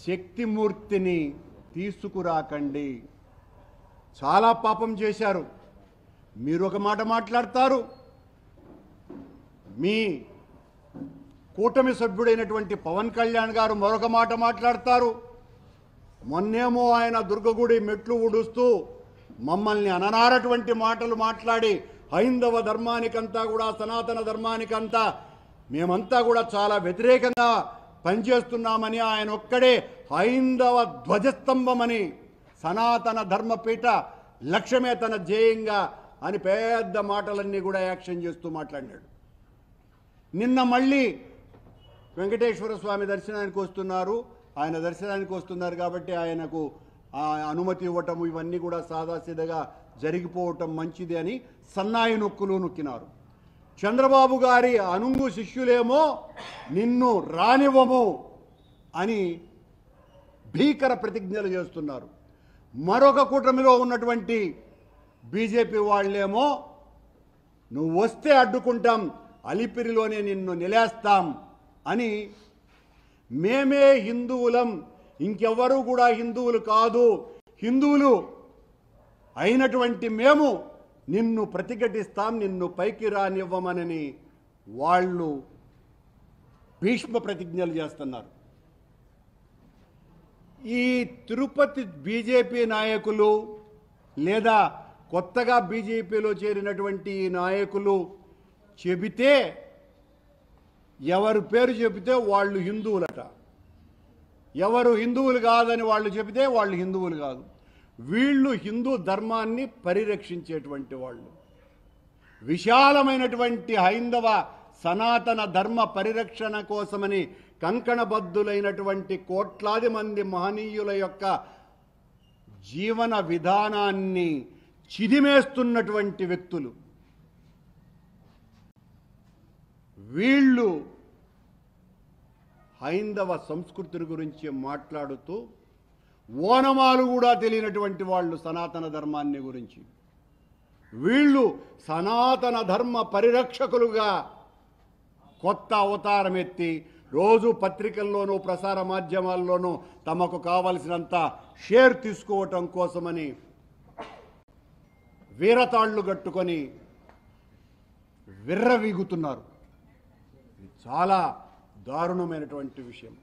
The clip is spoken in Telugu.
శక్తిమూర్తిని తీసుకురాకండి. చాలా పాపం చేశారు. మీరు ఒక మాట మాట్లాడతారు, మీ కూటమి సభ్యుడైనటువంటి పవన్ కళ్యాణ్ గారు మరొక మాట మాట్లాడతారు. మొన్నేమో ఆయన దుర్గగుడి మెట్లు ఊడుస్తూ మమ్మల్ని అననారటువంటి మాటలు మాట్లాడి హైందవ ధర్మానికంతా కూడా, సనాతన ధర్మానికంతా మేమంతా కూడా చాలా వ్యతిరేకంగా పనిచేస్తున్నామని, ఆయన ఒక్కడే హైందవ ధ్వజస్తంభమని, సనాతన ధర్మపీఠ లక్ష్యమే తన ధ్యేయంగా అని పెద్ద మాటలన్నీ కూడా యాక్షన్ చేస్తూ మాట్లాడినాడు. నిన్న మళ్ళీ వెంకటేశ్వర స్వామి దర్శనానికి వస్తున్నారు. ఆయన దర్శనానికి వస్తున్నారు కాబట్టి ఆయనకు అనుమతి ఇవ్వటం, ఇవన్నీ కూడా సాదాసీదగా జరిగిపోవటం మంచిది అని సన్నాయి నొక్కులు నొక్కినారు. చంద్రబాబు గారి అనుంగు శిష్యులేమో నిన్ను రానివ్వము అని భీకర ప్రతిజ్ఞలు చేస్తున్నారు. మరొక కూటమిలో ఉన్నటువంటి బీజేపీ వాళ్ళేమో నువ్వు వస్తే అడ్డుకుంటాం, అలిపిరిలోనే నిన్ను నిలేస్తాం అని, మేమే హిందువులం, ఇంకెవ్వరూ కూడా హిందువులు కాదు, హిందువులు అయినటువంటి మేము నిన్ను ప్రతిఘటిస్తాం, నిన్ను పైకి రానివ్వమనని వాళ్ళు భీష్మ ప్రతిజ్ఞలు చేస్తున్నారు. ఈ తిరుపతి బీజేపీ నాయకులు లేదా కొత్తగా బీజేపీలో చేరినటువంటి ఈ నాయకులు చెబితే, ఎవరు పేరు చెబితే వాళ్ళు హిందువులట, ఎవరు హిందువులు కాదని వాళ్ళు చెబితే వాళ్ళు హిందువులు కాదు. వీళ్ళు హిందూ ధర్మాన్ని పరిరక్షించేటువంటి వాళ్ళు, విశాలమైనటువంటి హైందవ సనాతన ధర్మ పరిరక్షణ కోసమని కంకణబద్ధులైనటువంటి కోట్లాది మంది మహనీయుల యొక్క జీవన విధానాన్ని చిదిమేస్తున్నటువంటి వ్యక్తులు వీళ్ళు. హైందవ సంస్కృతిని గురించి మాట్లాడుతూ ఓనమాలు కూడా తెలియనటువంటి వాళ్ళు సనాతన ధర్మాన్ని గురించి. వీళ్ళు సనాతన ధర్మ పరిరక్షకులుగా కొత్త అవతారం ఎత్తి రోజు పత్రికల్లోనూ ప్రసార మాధ్యమాల్లోనూ తమకు కావలసినంత షేర్ తీసుకోవటం కోసమని వీరతాళ్లు కట్టుకొని విర్రవీగుతున్నారు. ఇది చాలా దారుణమైనటువంటి విషయం.